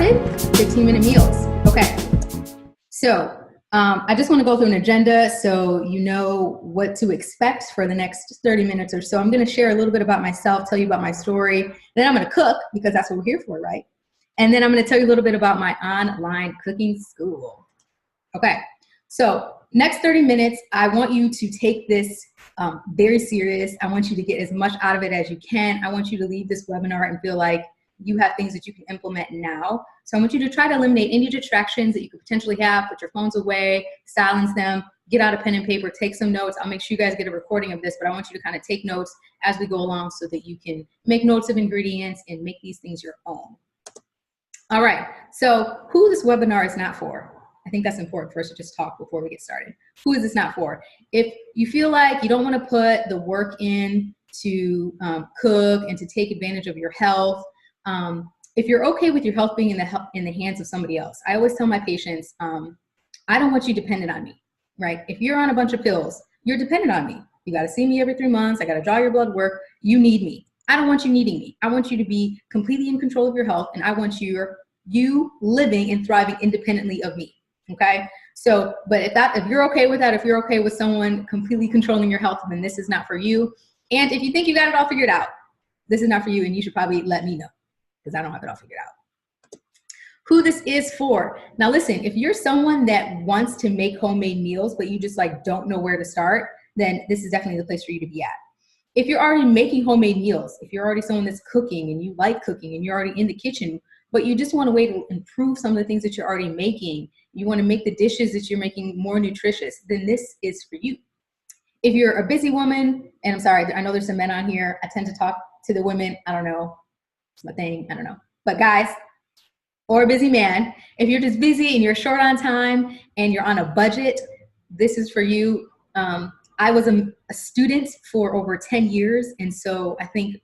started. 15-minute meals. Okay. So I just want to go through an agenda so you know what to expect for the next 30 minutes or so. I'm going to share a little bit about myself, tell you about my story. Then I'm going to cook because that's what we're here for, right? And then I'm going to tell you a little bit about my online cooking school. Okay. So next 30 minutes, I want you to take this very serious. I want you to get as much out of it as you can. I want you to leave this webinar and feel like you have things that you can implement now. So I want you to try to eliminate any distractions that you could potentially have. Put your phones away, silence them, get out a pen and paper, take some notes. I'll make sure you guys get a recording of this, but I want you to kind of take notes as we go along so that you can make notes of ingredients and make these things your own. All right, so who this webinar is not for? I think that's important for us to just talk before we get started. Who is this not for? If you feel like you don't want to put the work in to cook and to take advantage of your health, if you're okay with your health being in the hands of somebody else, I always tell my patients, I don't want you dependent on me, right? If you're on a bunch of pills, you're dependent on me. You got to see me every 3 months. I got to draw your blood work. You need me. I don't want you needing me. I want you to be completely in control of your health, and I want you living and thriving independently of me. Okay. So, but if you're okay with that, if you're okay with someone completely controlling your health, then this is not for you. And if you think you got it all figured out, this is not for you, and you should probably let me know because I don't have it all figured out. Who this is for. Now listen, if you're someone that wants to make homemade meals, but you just don't know where to start, then this is definitely the place for you to be at. If you're already making homemade meals, if you're already someone that's cooking and you like cooking and you're already in the kitchen, but you just want a way to improve some of the things that you're already making, you want to make the dishes that you're making more nutritious, then this is for you. If you're a busy woman, and I'm sorry, I know there's some men on here, I tend to talk to the women, I don't know, it's my thing, I don't know. But guys, or a busy man, if you're just busy and you're short on time and you're on a budget, this is for you. I was a student for over 10 years, and so I think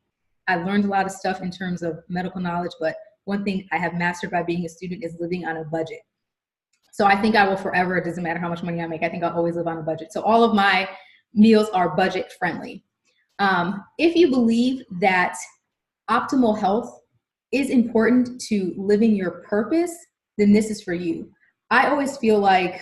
I learned a lot of stuff in terms of medical knowledge, but one thing I have mastered by being a student is living on a budget. So I think I will forever, it doesn't matter how much money I make, I think I'll always live on a budget. So all of my meals are budget friendly. If you believe that optimal health is important to living your purpose, then this is for you. I always feel like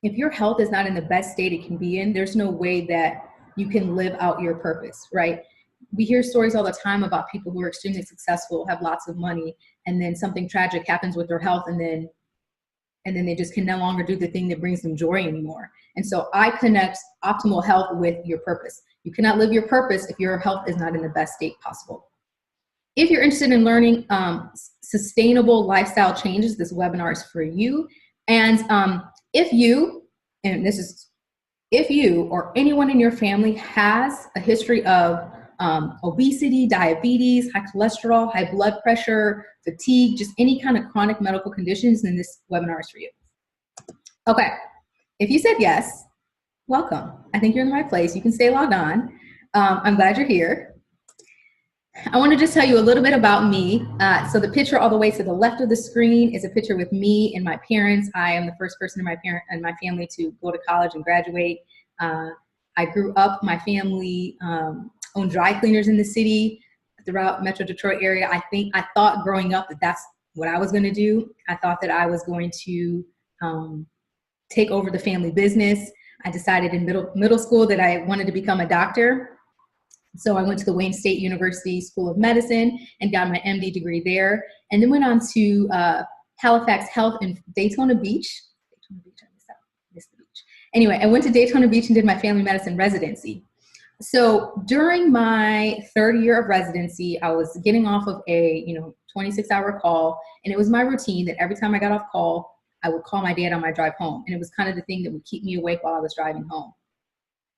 if your health is not in the best state it can be in, there's no way that you can live out your purpose, right? We hear stories all the time about people who are extremely successful, have lots of money, and then something tragic happens with their health, and then they just can no longer do the thing that brings them joy anymore. And so I connect optimal health with your purpose. You cannot live your purpose if your health is not in the best state possible. If you're interested in learning sustainable lifestyle changes, this webinar is for you. And if you or anyone in your family has a history of obesity, diabetes, high cholesterol, high blood pressure, fatigue, just any kind of chronic medical conditions, then this webinar is for you. Okay, if you said yes, welcome. I think you're in the right place. You can stay logged on. I'm glad you're here. I want to just tell you a little bit about me. So the picture all the way to the left of the screen is a picture with me and my parents. I am the first person in my family to go to college and graduate. I grew up, my family owned dry cleaners in the city throughout Metro Detroit area. I thought growing up that that's what I was going to do. I thought that I was going to take over the family business. I decided in middle school that I wanted to become a doctor. So I went to the Wayne State University School of Medicine and got my MD degree there, and then went on to Halifax Health in Daytona Beach. I missed the beach. Anyway, I went to Daytona Beach and did my family medicine residency. So during my third year of residency, I was getting off of a 26-hour call, and it was my routine that every time I got off call, I would call my dad on my drive home, and it was kind of the thing that would keep me awake while I was driving home.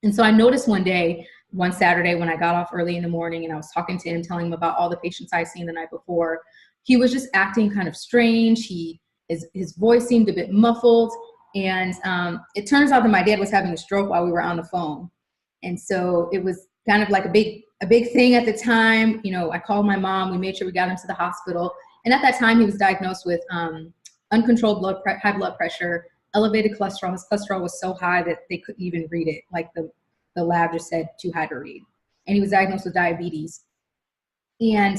And so I noticed one Saturday when I got off early in the morning and I was talking to him, telling him about all the patients I'd seen the night before, he was just acting kind of strange. His voice seemed a bit muffled, and it turns out that my dad was having a stroke while we were on the phone. And so it was kind of like a big thing at the time. I called my mom, we made sure we got him to the hospital. And at that time he was diagnosed with uncontrolled high blood pressure, elevated cholesterol. His cholesterol was so high that they couldn't even read it. Like the lab just said too high to read. And he was diagnosed with diabetes. And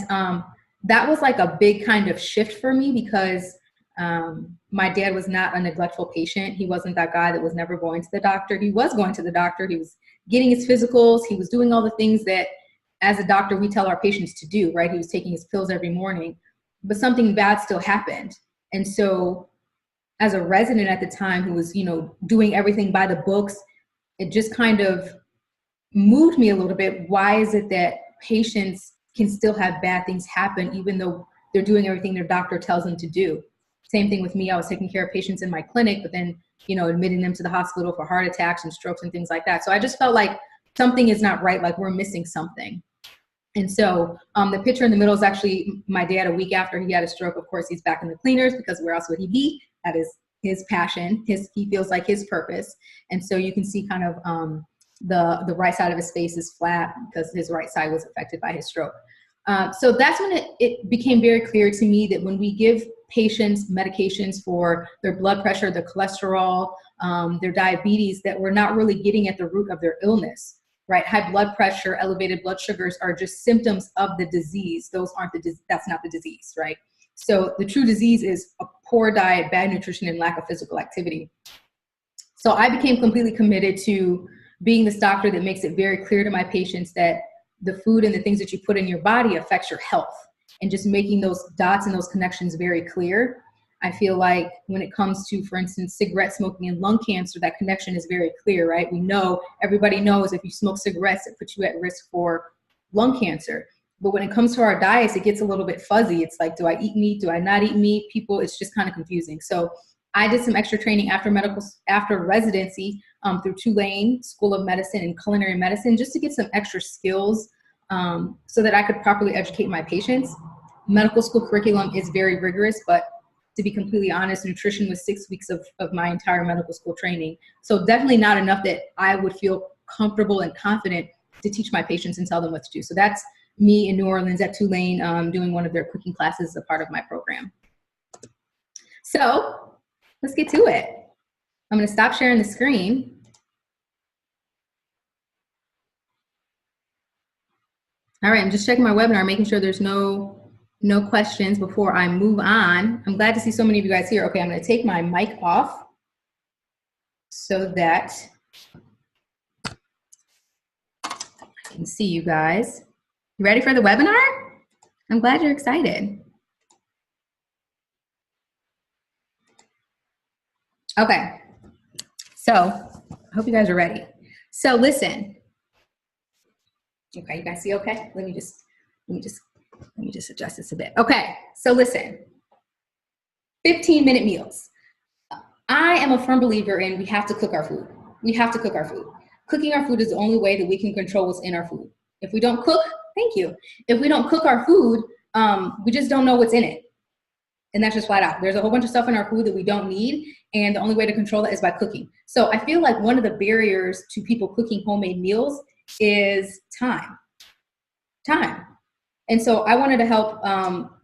that was like a big kind of shift for me because my dad was not a neglectful patient. He wasn't that guy that was never going to the doctor. He was going to the doctor. He was getting his physicals. He was doing all the things that as a doctor we tell our patients to do, right? He was taking his pills every morning, but something bad still happened. And so as a resident at the time who was, you know, doing everything by the books, it just kind of moved me a little bit. Why is it that patients can still have bad things happen even though they're doing everything their doctor tells them to do? Same thing with me. I was taking care of patients in my clinic, but then, you know, admitting them to the hospital for heart attacks and strokes and things like that. So I just felt like something is not right, like we're missing something. And so the picture in the middle is actually my dad a week after he had a stroke. Of course, he's back in the cleaners because where else would he be? That is his passion. He feels like his purpose. And so you can see kind of the right side of his face is flat because his right side was affected by his stroke. So that's when it became very clear to me that when we give patients medications for their blood pressure, their cholesterol, their diabetes, that we're not really getting at the root of their illness, right? High blood pressure, elevated blood sugars are just symptoms of the disease. Those aren't that's not the disease, right? So the true disease is a poor diet, bad nutrition, and lack of physical activity. So I became completely committed to being this doctor that makes it very clear to my patients that the food and the things that you put in your body affects your health, and just making those dots and those connections very clear. I feel like when it comes to, for instance, cigarette smoking and lung cancer, that connection is very clear, right? We know, everybody knows if you smoke cigarettes, it puts you at risk for lung cancer. But when it comes to our diets, it gets a little bit fuzzy. It's like, do I eat meat? Do I not eat meat? People, it's just kind of confusing. So I did some extra training after residency through Tulane School of Medicine and Culinary Medicine, just to get some extra skills so that I could properly educate my patients. Medical school curriculum is very rigorous, but to be completely honest, nutrition was 6 weeks of my entire medical school training. So definitely not enough that I would feel comfortable and confident to teach my patients and tell them what to do. So that's me in New Orleans at Tulane doing one of their cooking classes as a part of my program. So let's get to it. I'm going to stop sharing the screen. All right, I'm just checking my webinar, making sure there's no questions before I move on. I'm glad to see so many of you guys here. Okay, I'm going to take my mic off so that I can see you guys. You ready for the webinar? I'm glad you're excited. Okay, so I hope you guys are ready. So listen. Okay, you guys see okay? Let me just adjust this a bit. Okay, so listen. 15-minute meals. I am a firm believer in we have to cook our food. We have to cook our food. Cooking our food is the only way that we can control what's in our food. If we don't cook, thank you. If we don't cook our food, we just don't know what's in it. And that's just flat out. There's a whole bunch of stuff in our food that we don't need, and the only way to control that is by cooking. So I feel like one of the barriers to people cooking homemade meals is time. And so I wanted to help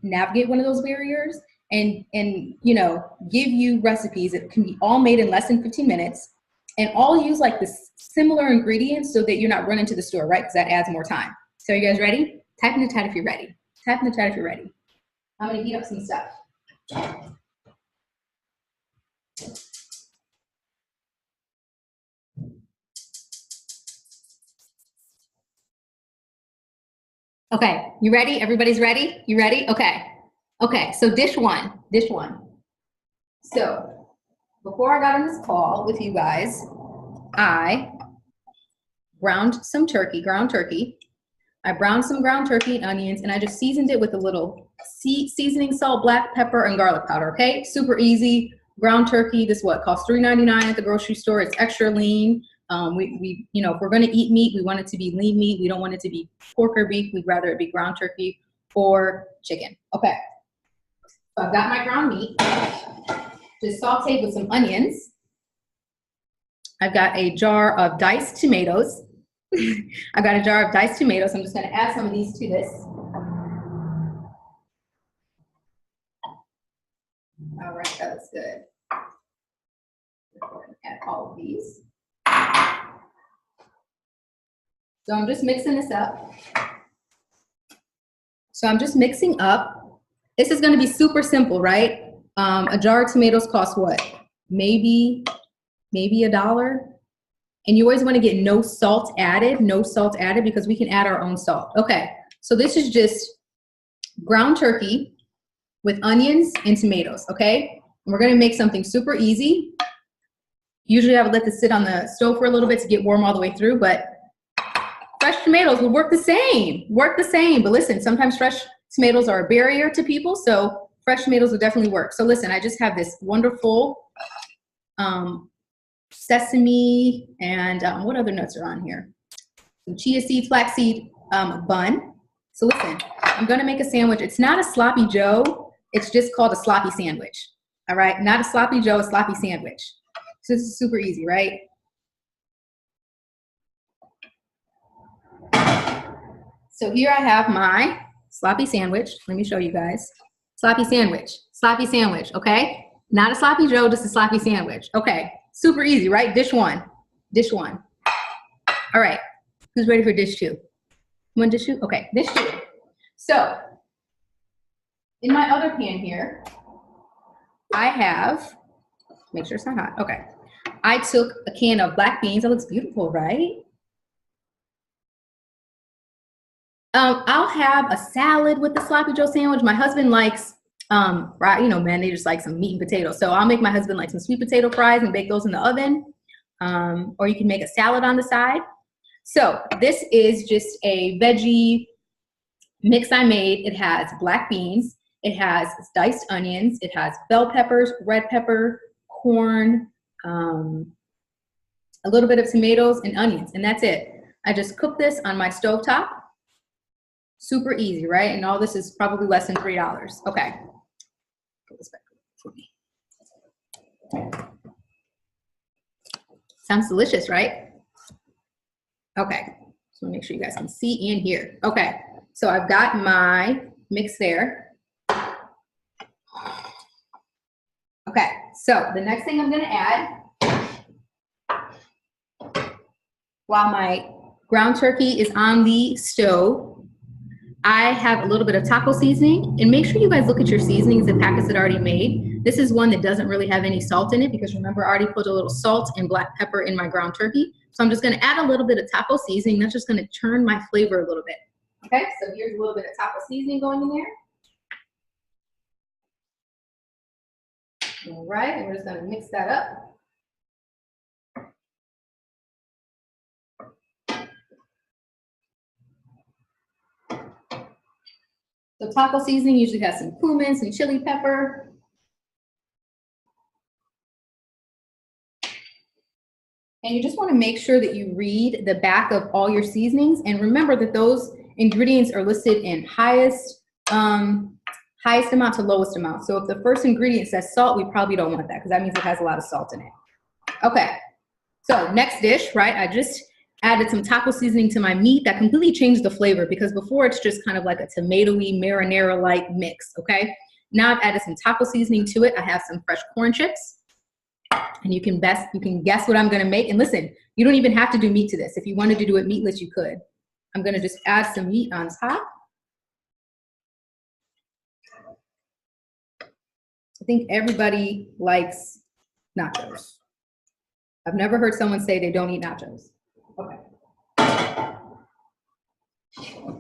navigate one of those barriers and you know, give you recipes that can be all made in less than 15 minutes and all use like the similar ingredients so that you're not running to the store, right? Because that adds more time. So are you guys ready? Type in the chat if you're ready. Type in the chat if you're ready. I'm gonna heat up some stuff. Okay, you ready? Everybody's ready? You ready? Okay. Okay, so dish one. So before I got on this call with you guys, I ground some ground turkey. I browned some ground turkey and onions, and I just seasoned it with a little seasoning salt, black pepper, and garlic powder, okay? Super easy. Ground turkey, this costs $3.99 at the grocery store. It's extra lean. We you know, if we're gonna eat meat, we want it to be lean meat. We don't want it to be pork or beef. We'd rather it be ground turkey or chicken. Okay, so I've got my ground meat, just sauteed with some onions. I've got a jar of diced tomatoes. I've got a jar of diced tomatoes. I'm just gonna add some of these to this. All right, that looks good. Add all of these. So I'm just mixing this up. So I'm just mixing up This is going to be super simple, right? A jar of tomatoes costs what? Maybe $1. And you always want to get no salt added because we can add our own salt. Okay, so this is just ground turkey with onions and tomatoes, okay? And we're going to make something super easy. Usually I would let this sit on the stove for a little bit to get warm all the way through, but fresh tomatoes will work the same. But listen, sometimes fresh tomatoes are a barrier to people, so fresh tomatoes will definitely work. So listen, I just have this wonderful sesame and what other nuts are on here? Some chia seed, flaxseed bun. So listen, I'm gonna make a sandwich. It's not a sloppy Joe, it's just called a sloppy sandwich. All right, not a sloppy Joe, a sloppy sandwich. So this is super easy, right? So here I have my sloppy sandwich. Let me show you guys. Sloppy sandwich, okay? Not a sloppy Joe, just a sloppy sandwich. Okay, super easy, right? Dish one. All right, who's ready for dish two? You want dish two? Okay, dish two. So, in my other pan here, I have, make sure it's not hot, okay. I took a can of black beans. That looks beautiful, right? I'll have a salad with the sloppy Joe sandwich. My husband likes, man, they just like some meat and potatoes. So I'll make my husband like some sweet potato fries and bake those in the oven. Or you can make a salad on the side. So this is just a veggie mix I made. It has black beans. It has diced onions. It has bell peppers, red pepper, corn, a little bit of tomatoes and onions, and that's it. I just cook this on my stovetop. Super easy, right? And all this is probably less than $3. Okay. Put this back for me. Sounds delicious, right? Okay. So make sure you guys can see and hear. Okay. So I've got my mix there. Okay. So the next thing I'm going to add, while my ground turkey is on the stove, I have a little bit of taco seasoning, and make sure you guys look at your seasonings and packets that are already made. This is one that doesn't really have any salt in it because remember I already put a little salt and black pepper in my ground turkey. So I'm just gonna add a little bit of taco seasoning. That's just gonna turn my flavor a little bit. Okay, so here's a little bit of taco seasoning going in there. All right, and we're just gonna mix that up. So taco seasoning usually has some cumin, some chili pepper. And you just want to make sure that you read the back of all your seasonings and remember that those ingredients are listed in highest amount to lowest amount. So if the first ingredient says salt, we probably don't want that because that means it has a lot of salt in it. Okay, so next dish, right? I just added some taco seasoning to my meat. That completely changed the flavor because before it's just kind of like a tomatoey marinara-like mix, okay? Now I've added some taco seasoning to it. I have some fresh corn chips. And you can guess what I'm gonna make. And listen, you don't even have to do meat to this. If you wanted to do it meatless, you could. I'm gonna just add some meat on top. I think everybody likes nachos. I've never heard someone say they don't eat nachos. Okay.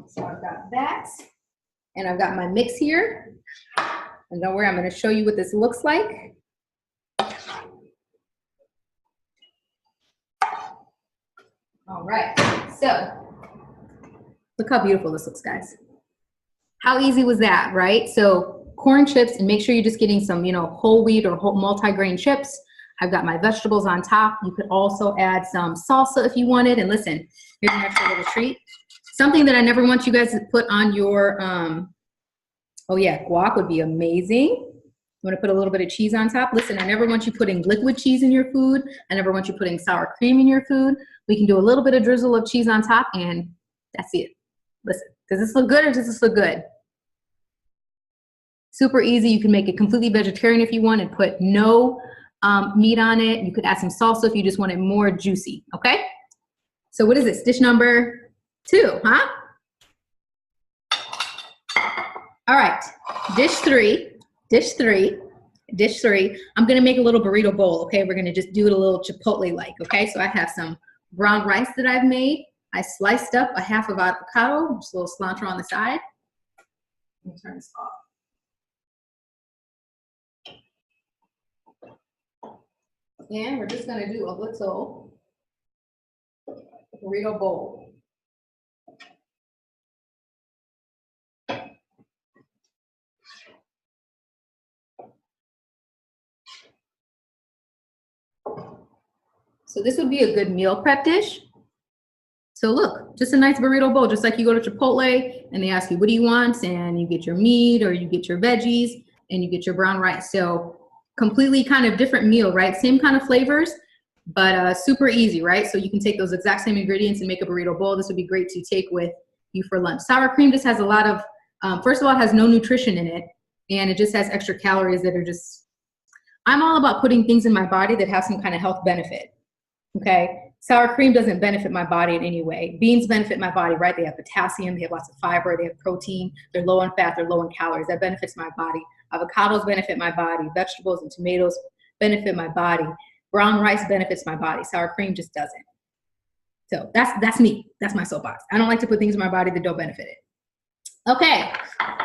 So I've got that, and I've got my mix here. And don't worry, I'm going to show you what this looks like. All right, so look how beautiful this looks, guys. How easy was that, right? So corn chips, and make sure you're just getting some, whole wheat or whole multi-grain chips. I've got my vegetables on top. You could also add some salsa if you wanted. And listen, here's an extra little treat. Something that I never want you guys to put on your, oh yeah, guac would be amazing. You want to put a little bit of cheese on top. Listen, I never want you putting liquid cheese in your food. I never want you putting sour cream in your food. We can do a little bit of drizzle of cheese on top and that's it. Listen, does this look good or does this look good? Super easy. You can make it completely vegetarian if you want and put no meat on it. You could add some salsa if you just want it more juicy, okay? So what is this? Dish number 2, huh? All right. Dish three, dish three, dish three. I'm gonna make a little burrito bowl, okay? We're gonna just do it a little Chipotle-like, okay? So I have some brown rice that I've made. I sliced up a half of avocado, just a little cilantro on the side. Let me turn this off. And we're just gonna do a little burrito bowl. So this would be a good meal prep dish. So look, just a nice burrito bowl, just like you go to Chipotle and they ask you, what do you want? And you get your meat or you get your veggies and you get your brown rice. So completely kind of different meal, right? Same kind of flavors, but super easy, right? So you can take those exact same ingredients and make a burrito bowl. This would be great to take with you for lunch. Sour cream just has a lot of, first of all, it has no nutrition in it. And it just has extra calories that are just, I'm all about putting things in my body that have some kind of health benefit. Okay, sour cream doesn't benefit my body in any way. Beans benefit my body, right? They have potassium, they have lots of fiber, they have protein, they're low in fat, they're low in calories. That benefits my body. Avocados benefit my body. Vegetables and tomatoes benefit my body. Brown rice benefits my body. Sour cream just doesn't. So that's me. That's my soapbox. I don't like to put things in my body that don't benefit it. Okay,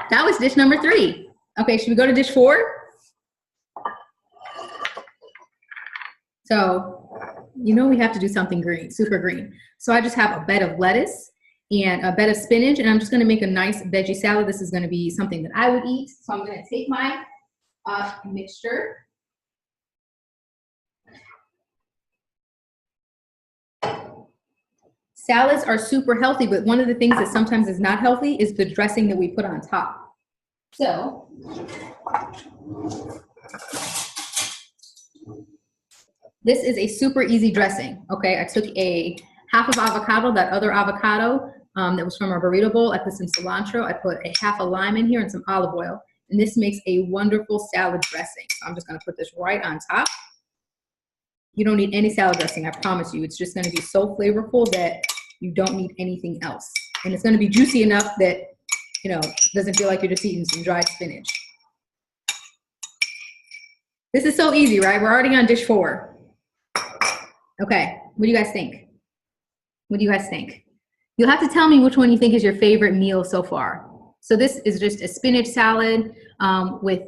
that was dish number 3. Okay, should we go to dish 4? So, you know we have to do something green, super green. So I just have a bed of lettuce and a bed of spinach, and I'm just gonna make a nice veggie salad. This is gonna be something that I would eat. So I'm gonna take my mixture. Salads are super healthy, but one of the things that sometimes is not healthy is the dressing that we put on top. So, this is a super easy dressing, okay? I took a half of avocado, that other avocado that was from our burrito bowl. I put some cilantro. I put a half a lime in here and some olive oil. And this makes a wonderful salad dressing. So I'm just gonna put this right on top. You don't need any salad dressing, I promise you. It's just gonna be so flavorful that you don't need anything else. And it's gonna be juicy enough that, you know, doesn't feel like you're just eating some dried spinach. This is so easy, right? We're already on dish 4. Okay, what do you guys think? What do you guys think? You'll have to tell me which one you think is your favorite meal so far. So this is just a spinach salad with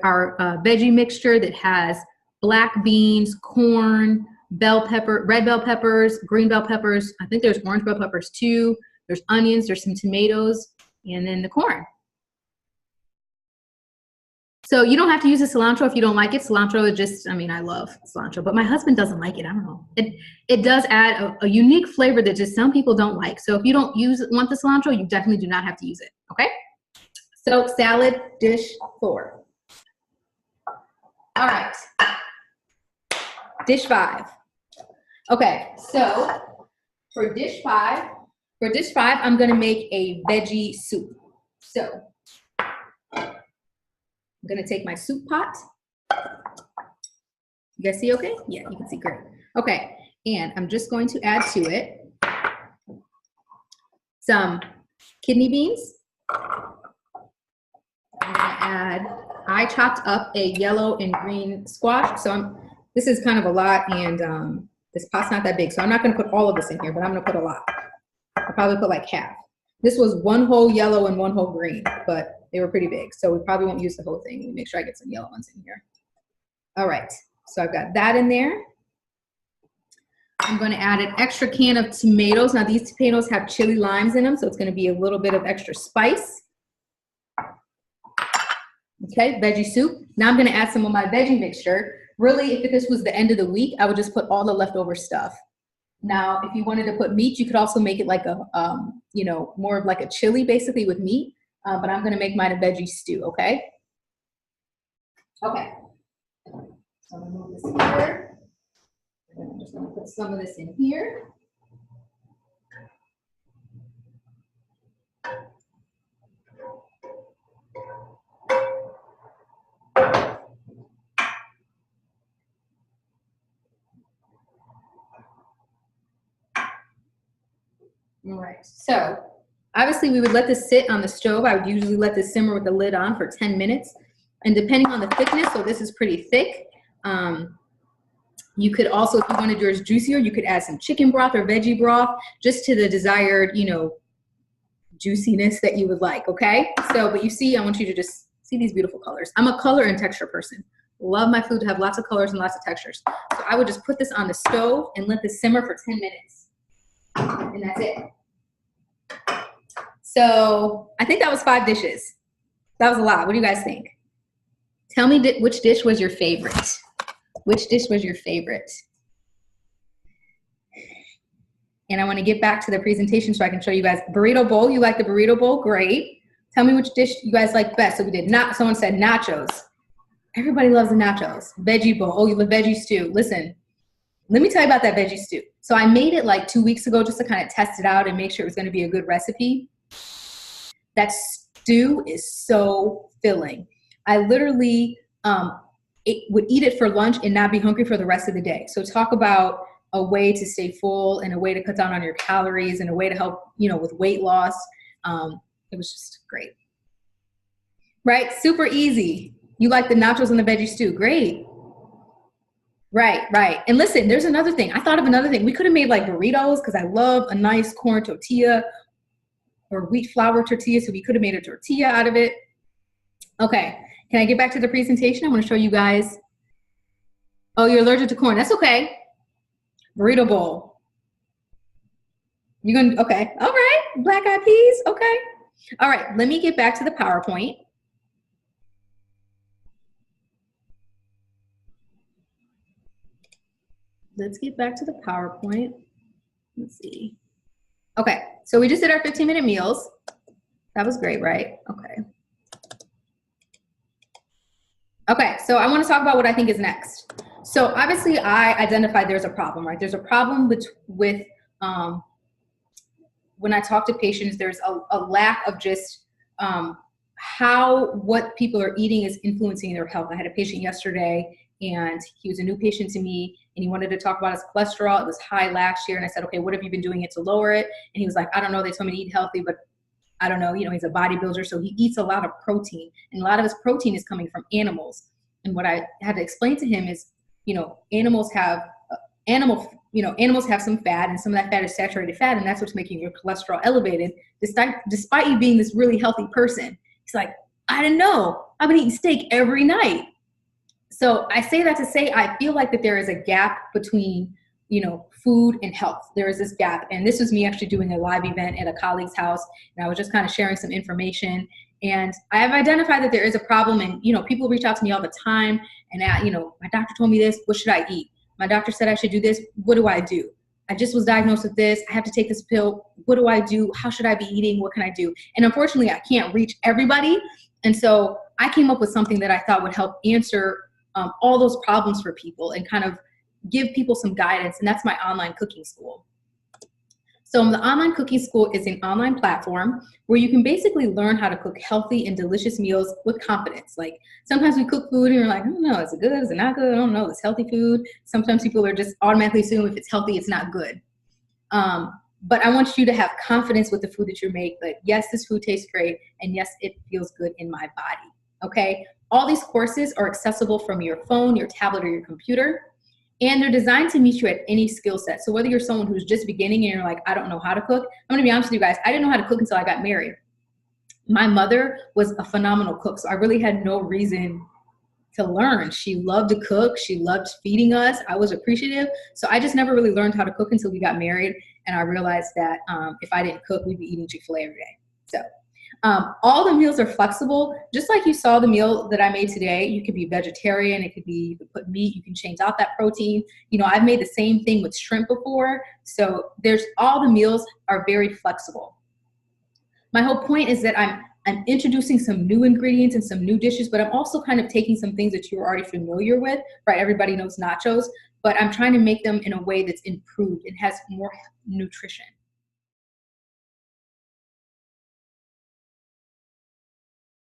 our veggie mixture that has black beans, corn, bell pepper, red bell peppers, green bell peppers. I think there's orange bell peppers too. There's onions, there's some tomatoes, and then the corn. So you don't have to use the cilantro if you don't like it. Cilantro is just, I mean, I love cilantro, but my husband doesn't like it. I don't know. It does add a unique flavor that just some people don't like. So if you don't want the cilantro, you definitely do not have to use it, okay? So salad dish 4. All right, dish 5. Okay, so for dish 5, I'm gonna make a veggie soup. So I'm gonna take my soup pot. You guys see okay? Yeah, you can see great. Okay, and I'm just going to add to it some kidney beans. I'm gonna add, I chopped up a yellow and green squash. So this is kind of a lot, and this pot's not that big. So I'm not gonna put all of this in here, but I'm gonna put a lot. I'll probably put like half. This was 1 whole yellow and 1 whole green, but they were pretty big, so we probably won't use the whole thing. Let me make sure I get some yellow ones in here. All right, so I've got that in there. I'm going to add an extra can of tomatoes. Now these tomatoes have chili limes in them, so it's going to be a little bit of extra spice. Okay, veggie soup. Now I'm going to add some of my veggie mixture. Really, if this was the end of the week, I would just put all the leftover stuff. Now, if you wanted to put meat, you could also make it like a, you know, more of like a chili basically with meat. But I'm gonna make mine a veggie stew, okay? Okay. So I'm gonna move this here. I'm just gonna put some of this in here. All right, so Obviously, we would let this sit on the stove. I would usually let this simmer with the lid on for 10 minutes. And depending on the thickness, so this is pretty thick. You could also, if you wanted yours juicier, you could add some chicken broth or veggie broth just to the desired, you know, juiciness that you would like, okay? So, but you see, I want you to just see these beautiful colors. I'm a color and texture person. Love my food to have lots of colors and lots of textures. So I would just put this on the stove and let this simmer for 10 minutes. And that's it. So I think that was 5 dishes. That was a lot. What do you guys think? Tell me which dish was your favorite. Which dish was your favorite? And I want to get back to the presentation so I can show you guys. Burrito bowl, you like the burrito bowl? Great. Tell me which dish you guys like best. So we did not, someone said nachos. Everybody loves the nachos. Veggie bowl, oh, you love veggie stew. Listen, let me tell you about that veggie stew. So I made it like 2 weeks ago just to kind of test it out and make sure it was going to be a good recipe. That stew is so filling. I literally would eat it for lunch and not be hungry for the rest of the day. So talk about a way to stay full and a way to cut down on your calories and a way to help, you know, with weight loss. It was just great. Right? Super easy. You like the nachos and the veggie stew. Great. Right, right. And listen, there's another thing. I thought of another thing. We could have made like burritos because I love a nice corn tortilla or wheat flour tortilla. So we could have made a tortilla out of it. Okay. Can I get back to the presentation? I want to show you guys. Oh, you're allergic to corn. That's okay. Burrito bowl. You're going to, okay. All right. Black eyed peas. Okay. All right. Let me get back to the PowerPoint. Let's get back to the PowerPoint. Let's see. Okay. So we just did our 15-minute meals. That was great, right? Okay. Okay, so I want to talk about what I think is next. So obviously I identified there's a problem, right? There's a problem with when I talk to patients, there's a lack of just what people are eating is influencing their health. I had a patient yesterday and he was a new patient to me and he wanted to talk about his cholesterol. It was high last year and I said, okay, what have you been doing it to lower it? And he was like, I don't know, they told me to eat healthy, but I don't know, you know, he's a bodybuilder, so he eats a lot of protein, and a lot of his protein is coming from animals. And what I had to explain to him is, you know, animals have some fat, and some of that fat is saturated fat, and that's what's making your cholesterol elevated, despite you being this really healthy person. He's like, I didn't know. I've been eating steak every night. So I say that to say I feel like that there is a gap between, you know, food and health. There is this gap. And this was me actually doing a live event at a colleague's house. And I was just kind of sharing some information. And I have identified that there is a problem. And, you know, people reach out to me all the time. And, you know, my doctor told me this. What should I eat? My doctor said I should do this. What do I do? I just was diagnosed with this. I have to take this pill. What do I do? How should I be eating? What can I do? And unfortunately, I can't reach everybody. And so I came up with something that I thought would help answer all those problems for people and kind of give people some guidance, and that's my online cooking school. So the online cooking school is an online platform where you can basically learn how to cook healthy and delicious meals with confidence. Like sometimes we cook food and you're like, I don't know, is it good? Is it not good? I don't know, it's healthy food. Sometimes people are just automatically assume if it's healthy, it's not good. But I want you to have confidence with the food that you make. Like, yes, this food tastes great, and yes, it feels good in my body, okay? All these courses are accessible from your phone, your tablet, or your computer. And they're designed to meet you at any skill set. So whether you're someone who's just beginning and you're like, I don't know how to cook. I'm gonna be honest with you guys, I didn't know how to cook until I got married. My mother was a phenomenal cook, so I really had no reason to learn. She loved to cook, she loved feeding us, I was appreciative. So I just never really learned how to cook until we got married. And I realized that if I didn't cook, we'd be eating Chick-fil-A every day. So all the meals are flexible. Just like you saw the meal that I made today, you could be vegetarian, it could be, you could put meat, you can change out that protein. You know, I've made the same thing with shrimp before. So all the meals are very flexible. My whole point is that I'm introducing some new ingredients and some new dishes, but I'm also kind of taking some things that you're already familiar with, right? Everybody knows nachos, but I'm trying to make them in a way that's improved and has more nutrition.